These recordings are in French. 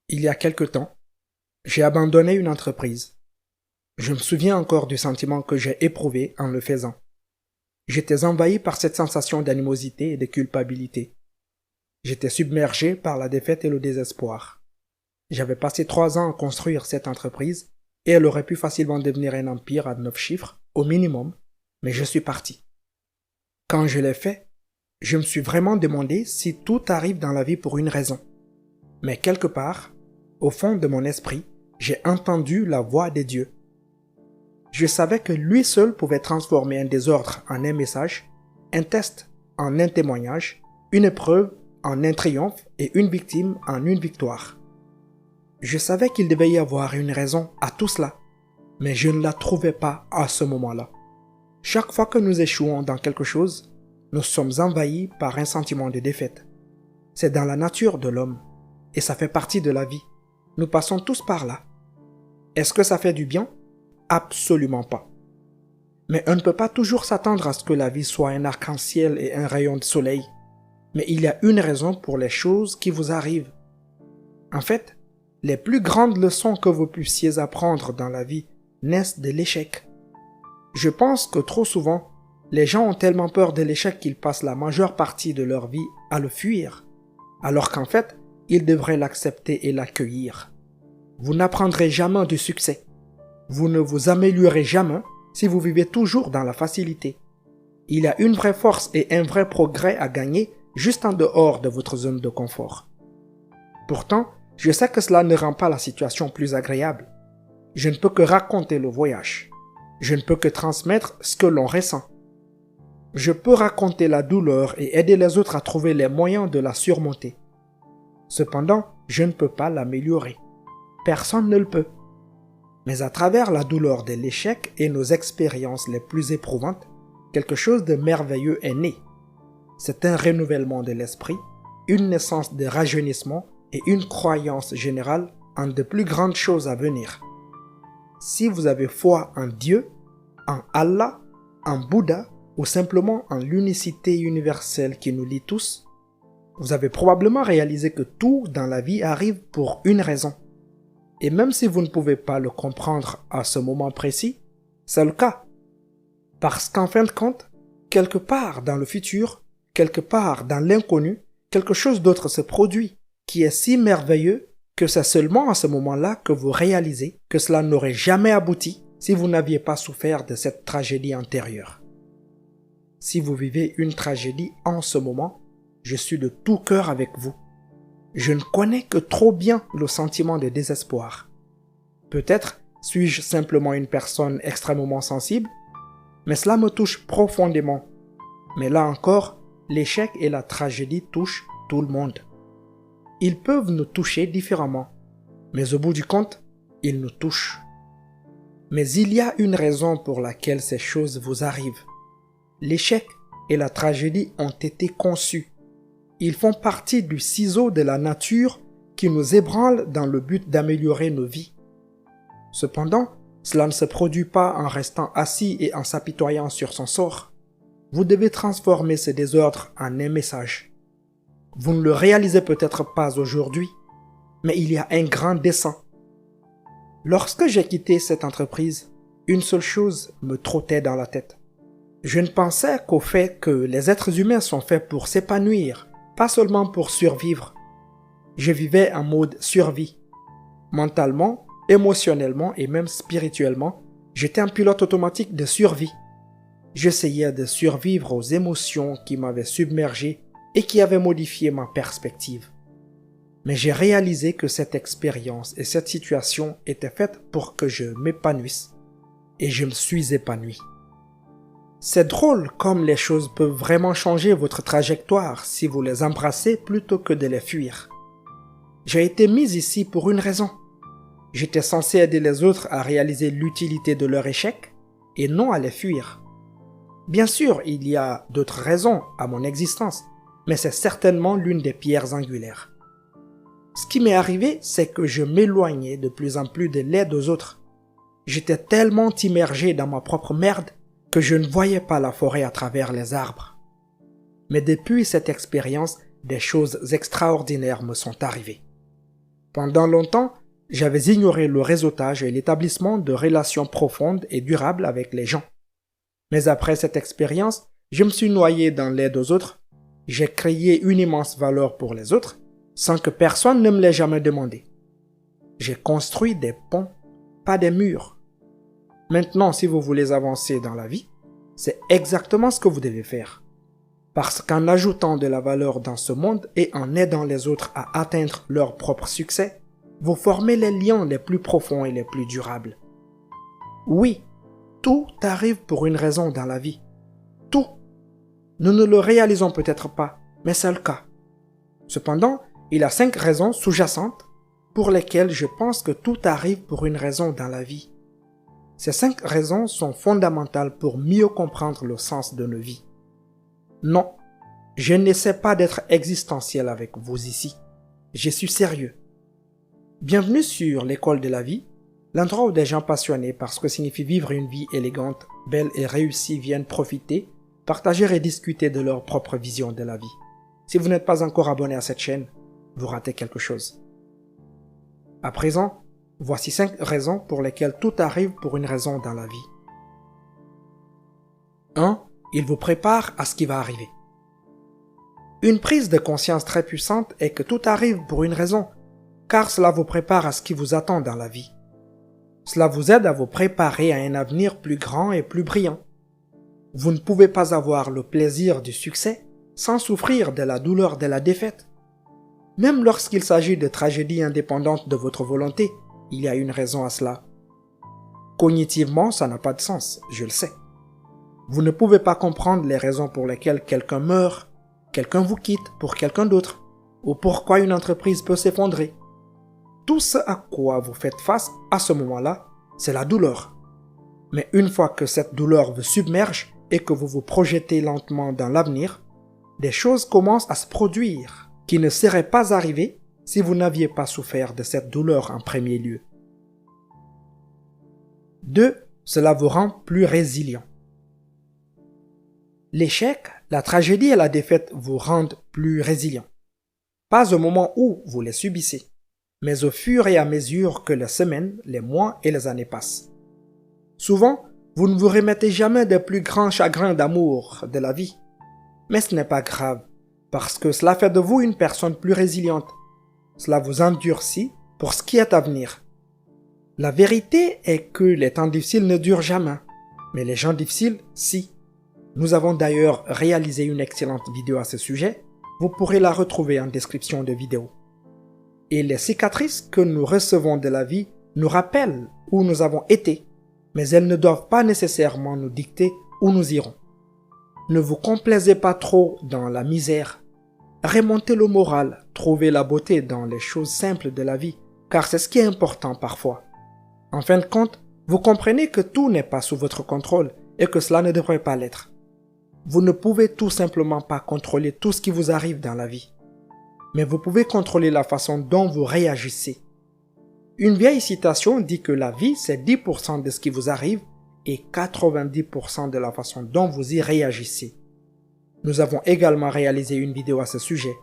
Il y a quelque temps, j'ai abandonné une entreprise. Je me souviens encore du sentiment que j'ai éprouvé en le faisant. J'étais envahi par cette sensation d'animosité et de culpabilité. J'étais submergé par la défaite et le désespoir. J'avais passé 3 ans à construire cette entreprise et elle aurait pu facilement devenir un empire à 9 chiffres, au minimum, mais je suis parti. Quand je l'ai fait, je me suis vraiment demandé si tout arrive dans la vie pour une raison. Mais quelque part, au fond de mon esprit, j'ai entendu la voix de Dieu. Je savais que lui seul pouvait transformer un désordre en un message, un test en un témoignage, une épreuve en un triomphe et une victime en une victoire. Je savais qu'il devait y avoir une raison à tout cela, mais je ne la trouvais pas à ce moment-là. Chaque fois que nous échouons dans quelque chose, nous sommes envahis par un sentiment de défaite. C'est dans la nature de l'homme, et ça fait partie de la vie. Nous passons tous par là. Est-ce que ça fait du bien? Absolument pas. Mais on ne peut pas toujours s'attendre à ce que la vie soit un arc-en-ciel et un rayon de soleil. Mais il y a une raison pour les choses qui vous arrivent. En fait, les plus grandes leçons que vous puissiez apprendre dans la vie naissent de l'échec. Je pense que trop souvent, les gens ont tellement peur de l'échec qu'ils passent la majeure partie de leur vie à le fuir, alors qu'en fait, ils devraient l'accepter et l'accueillir. Vous n'apprendrez jamais du succès. Vous ne vous améliorez jamais si vous vivez toujours dans la facilité. Il y a une vraie force et un vrai progrès à gagner juste en dehors de votre zone de confort. Pourtant, je sais que cela ne rend pas la situation plus agréable. Je ne peux que raconter le voyage. Je ne peux que transmettre ce que l'on ressent. Je peux raconter la douleur et aider les autres à trouver les moyens de la surmonter. Cependant, je ne peux pas l'améliorer. Personne ne le peut. Mais à travers la douleur de l'échec et nos expériences les plus éprouvantes, quelque chose de merveilleux est né. C'est un renouvellement de l'esprit, une naissance de rajeunissement et une croyance générale en de plus grandes choses à venir. Si vous avez foi en Dieu, en Allah, en Bouddha ou simplement en l'unicité universelle qui nous lie tous, vous avez probablement réalisé que tout dans la vie arrive pour une raison. Et même si vous ne pouvez pas le comprendre à ce moment précis, c'est le cas. Parce qu'en fin de compte, quelque part dans le futur, quelque part dans l'inconnu, quelque chose d'autre se produit qui est si merveilleux que c'est seulement à ce moment-là que vous réalisez que cela n'aurait jamais abouti si vous n'aviez pas souffert de cette tragédie antérieure. Si vous vivez une tragédie en ce moment, je suis de tout cœur avec vous. Je ne connais que trop bien le sentiment de désespoir. Peut-être suis-je simplement une personne extrêmement sensible, mais cela me touche profondément. Mais là encore, l'échec et la tragédie touchent tout le monde. Ils peuvent nous toucher différemment, mais au bout du compte, ils nous touchent. Mais il y a une raison pour laquelle ces choses vous arrivent. L'échec et la tragédie ont été conçus. Ils font partie du ciseau de la nature qui nous ébranle dans le but d'améliorer nos vies. Cependant, cela ne se produit pas en restant assis et en s'apitoyant sur son sort. Vous devez transformer ce désordre en un message. Vous ne le réalisez peut-être pas aujourd'hui, mais il y a un grand dessein. Lorsque j'ai quitté cette entreprise, une seule chose me trottait dans la tête. Je ne pensais qu'au fait que les êtres humains sont faits pour s'épanouir, pas seulement pour survivre. Je vivais en mode survie. Mentalement, émotionnellement et même spirituellement, j'étais un pilote automatique de survie. J'essayais de survivre aux émotions qui m'avaient submergé et qui avaient modifié ma perspective. Mais j'ai réalisé que cette expérience et cette situation étaient faites pour que je m'épanouisse. Et je me suis épanoui. C'est drôle comme les choses peuvent vraiment changer votre trajectoire si vous les embrassez plutôt que de les fuir. J'ai été mis ici pour une raison. J'étais censé aider les autres à réaliser l'utilité de leur échec et non à les fuir. Bien sûr, il y a d'autres raisons à mon existence, mais c'est certainement l'une des pierres angulaires. Ce qui m'est arrivé, c'est que je m'éloignais de plus en plus de l'aide aux autres. J'étais tellement immergé dans ma propre merde que je ne voyais pas la forêt à travers les arbres. Mais depuis cette expérience, des choses extraordinaires me sont arrivées. Pendant longtemps, j'avais ignoré le réseautage et l'établissement de relations profondes et durables avec les gens. Mais après cette expérience, je me suis noyé dans l'aide aux autres. J'ai créé une immense valeur pour les autres sans que personne ne me l'ait jamais demandé. J'ai construit des ponts, pas des murs. Maintenant, si vous voulez avancer dans la vie, c'est exactement ce que vous devez faire. Parce qu'en ajoutant de la valeur dans ce monde et en aidant les autres à atteindre leur propre succès, vous formez les liens les plus profonds et les plus durables. Oui, tout arrive pour une raison dans la vie. Tout. Nous ne le réalisons peut-être pas, mais c'est le cas. Cependant, il y a 5 raisons sous-jacentes pour lesquelles je pense que tout arrive pour une raison dans la vie. Ces 5 raisons sont fondamentales pour mieux comprendre le sens de nos vies. Non, je n'essaie pas d'être existentiel avec vous ici. Je suis sérieux. Bienvenue sur l'école de la vie, l'endroit où des gens passionnés par ce que signifie vivre une vie élégante, belle et réussie viennent profiter, partager et discuter de leur propre vision de la vie. Si vous n'êtes pas encore abonné à cette chaîne, vous ratez quelque chose. À présent, voici 5 raisons pour lesquelles tout arrive pour une raison dans la vie. 1. Il vous prépare à ce qui va arriver. Une prise de conscience très puissante est que tout arrive pour une raison, car cela vous prépare à ce qui vous attend dans la vie. Cela vous aide à vous préparer à un avenir plus grand et plus brillant. Vous ne pouvez pas avoir le plaisir du succès sans souffrir de la douleur de la défaite. Même lorsqu'il s'agit de tragédies indépendantes de votre volonté, il y a une raison à cela. Cognitivement, ça n'a pas de sens, je le sais. Vous ne pouvez pas comprendre les raisons pour lesquelles quelqu'un meurt, quelqu'un vous quitte pour quelqu'un d'autre, ou pourquoi une entreprise peut s'effondrer. Tout ce à quoi vous faites face à ce moment-là, c'est la douleur. Mais une fois que cette douleur vous submerge et que vous vous projetez lentement dans l'avenir, des choses commencent à se produire qui ne seraient pas arrivées si vous n'aviez pas souffert de cette douleur en premier lieu. 2. Cela vous rend plus résilient. L'échec, la tragédie et la défaite vous rendent plus résilient. Pas au moment où vous les subissez, mais au fur et à mesure que les semaines, les mois et les années passent. Souvent, vous ne vous remettez jamais des plus grands chagrins d'amour de la vie. Mais ce n'est pas grave, parce que cela fait de vous une personne plus résiliente. Cela vous endurcit pour ce qui est à venir. La vérité est que les temps difficiles ne durent jamais, mais les gens difficiles, si. Nous avons d'ailleurs réalisé une excellente vidéo à ce sujet, vous pourrez la retrouver en description de vidéo. Et les cicatrices que nous recevons de la vie nous rappellent où nous avons été, mais elles ne doivent pas nécessairement nous dicter où nous irons. Ne vous complaisez pas trop dans la misère. Remontez le moral, trouvez la beauté dans les choses simples de la vie, car c'est ce qui est important parfois. En fin de compte, vous comprenez que tout n'est pas sous votre contrôle et que cela ne devrait pas l'être. Vous ne pouvez tout simplement pas contrôler tout ce qui vous arrive dans la vie. Mais vous pouvez contrôler la façon dont vous réagissez. Une vieille citation dit que la vie, c'est 10% de ce qui vous arrive et 90% de la façon dont vous y réagissez. Nous avons également réalisé une vidéo à ce sujet.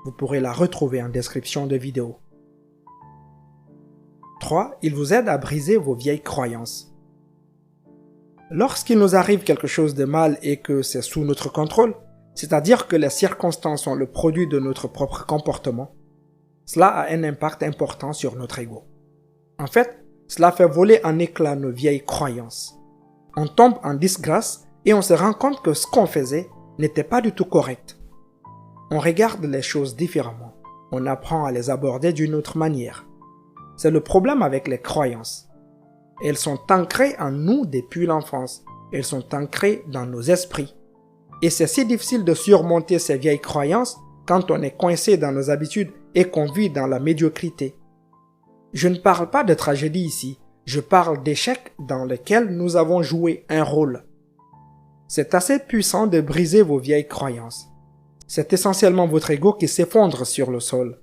Vous pourrez la retrouver en description de vidéo. 3. Il vous aide à briser vos vieilles croyances. Lorsqu'il nous arrive quelque chose de mal et que c'est sous notre contrôle, c'est-à-dire que les circonstances sont le produit de notre propre comportement, cela a un impact important sur notre ego. En fait, cela fait voler en éclats nos vieilles croyances. On tombe en disgrâce et on se rend compte que ce qu'on faisait n'était pas du tout correct. On regarde les choses différemment. On apprend à les aborder d'une autre manière. C'est le problème avec les croyances. Elles sont ancrées en nous depuis l'enfance. Elles sont ancrées dans nos esprits. Et c'est si difficile de surmonter ces vieilles croyances quand on est coincé dans nos habitudes et qu'on vit dans la médiocrité. Je ne parle pas de tragédie ici, je parle d'échecs dans lesquels nous avons joué un rôle. C'est assez puissant de briser vos vieilles croyances. C'est essentiellement votre ego qui s'effondre sur le sol.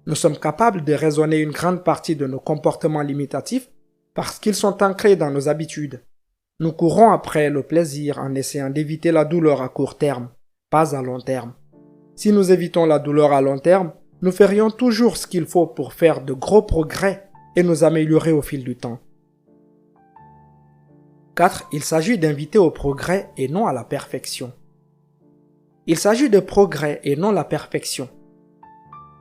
Nous sommes capables de raisonner une grande partie de nos comportements limitatifs parce qu'ils sont ancrés dans nos habitudes. Nous courons après le plaisir en essayant d'éviter la douleur à court terme, pas à long terme. Si nous évitons la douleur à long terme, nous ferions toujours ce qu'il faut pour faire de gros progrès et nous améliorer au fil du temps. 4. Il s'agit d'inviter au progrès et non à la perfection. Il s'agit de progrès et non la perfection.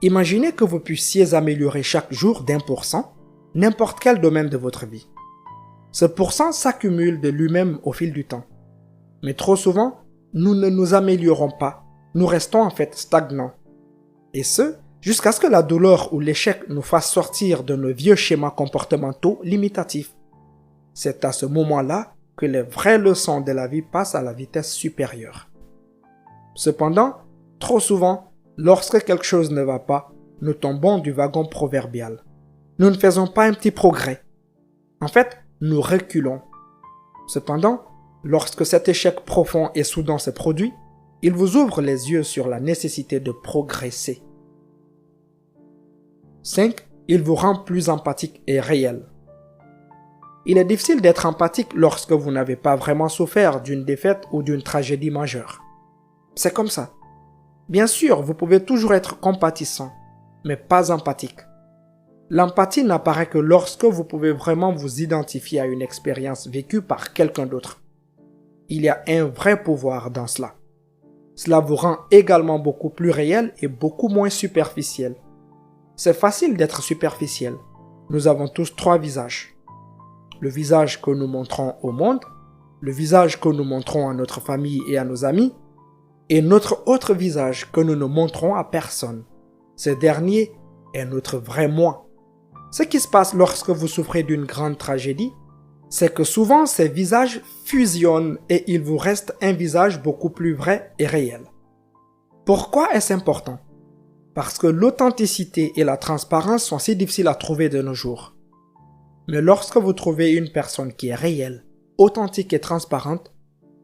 Imaginez que vous puissiez améliorer chaque jour d'1% n'importe quel domaine de votre vie. Ce pourcent s'accumule de lui-même au fil du temps. Mais trop souvent, nous ne nous améliorons pas, nous restons en fait stagnants. Et ce, jusqu'à ce que la douleur ou l'échec nous fasse sortir de nos vieux schémas comportementaux limitatifs. C'est à ce moment-là que les vraies leçons de la vie passent à la vitesse supérieure. Cependant, trop souvent, lorsque quelque chose ne va pas, nous tombons du wagon proverbial. Nous ne faisons pas un petit progrès. En fait, nous reculons. Cependant, lorsque cet échec profond et soudain se produit, il vous ouvre les yeux sur la nécessité de progresser. 5. Il vous rend plus empathique et réel. Il est difficile d'être empathique lorsque vous n'avez pas vraiment souffert d'une défaite ou d'une tragédie majeure. C'est comme ça. Bien sûr, vous pouvez toujours être compatissant, mais pas empathique. L'empathie n'apparaît que lorsque vous pouvez vraiment vous identifier à une expérience vécue par quelqu'un d'autre. Il y a un vrai pouvoir dans cela. Cela vous rend également beaucoup plus réel et beaucoup moins superficiel. C'est facile d'être superficiel. Nous avons tous 3 visages. Le visage que nous montrons au monde, le visage que nous montrons à notre famille et à nos amis, et notre autre visage que nous ne montrons à personne. Ce dernier est notre vrai moi. Ce qui se passe lorsque vous souffrez d'une grande tragédie, c'est que souvent ces visages fusionnent et il vous reste un visage beaucoup plus vrai et réel. Pourquoi est-ce important? Parce que l'authenticité et la transparence sont si difficiles à trouver de nos jours. Mais lorsque vous trouvez une personne qui est réelle, authentique et transparente,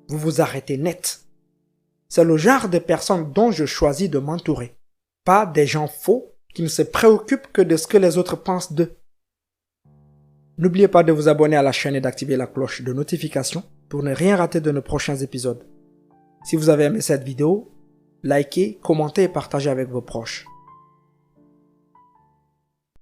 vous vous arrêtez net. C'est le genre de personnes dont je choisis de m'entourer, pas des gens faux qui ne se préoccupent que de ce que les autres pensent d'eux. N'oubliez pas de vous abonner à la chaîne et d'activer la cloche de notification pour ne rien rater de nos prochains épisodes. Si vous avez aimé cette vidéo, likez, commentez et partagez avec vos proches.